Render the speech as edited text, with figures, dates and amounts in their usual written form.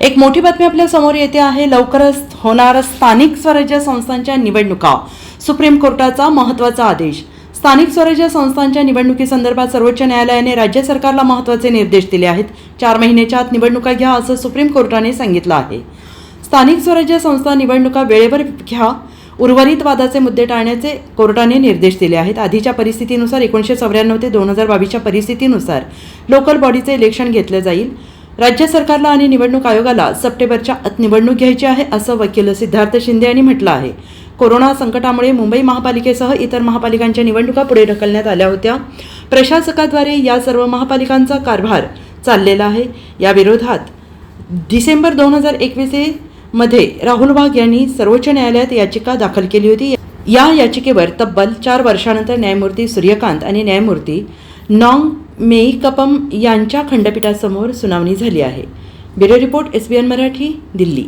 एक मोठी बातमी आपल्या समोर येते आहे. लवकरच होणार स्थानिक स्वराज्य संस्थांच्या निवडणुका. सुप्रीम कोर्टाचा महत्त्वाचा आदेश. स्थानिक स्वराज्य संस्थांच्या निवडणुकीसंदर्भात सर्वोच्च न्यायालयाने राज्य सरकारला महत्त्वाचे निर्देश दिले आहेत. 4 महिन्याच्या आत निवडणुका घ्या असं सुप्रीम कोर्टाने सांगितलं आहे. स्थानिक स्वराज्य संस्था निवडणुका वेळेवर घ्या. उर्वरित वादाचे मुद्दे टाळण्याचे कोर्टाने निर्देश दिले आहेत. आधीच्या परिस्थितीनुसार 1994 ते 2022च्या परिस्थितीनुसार लोकल बॉडीचे इलेक्शन घेतले जाईल. राज्य सरकारला आणि निवडणूक आयोगाला सप्टेंबरच्या आत निवडणूक घ्यायची आहे असं वकील सिद्धार्थ शिंदे यांनी म्हटलं आहे. कोरोना संकटामुळे मुंबई महापालिकेसह इतर महापालिकांच्या निवडणुका पुढे ढकलण्यात आल्या होत्या. प्रशासकाद्वारे या सर्व महापालिकांचा कारभार चाललेला आहे. या विरोधात डिसेंबर 2021 मध्ये राहुल वाघ यांनी सर्वोच्च न्यायालयात याचिका दाखल केली होती. या याचिकेवर तब्बल 4 वर्षानंतर न्यायमूर्ती सूर्यकांत आणि न्यायमूर्ती नॉंग मेईकपम यांच्या खंडपीठासमोर सुनावणी झाली आहे. Bureau report, SBN Marathi, Delhi.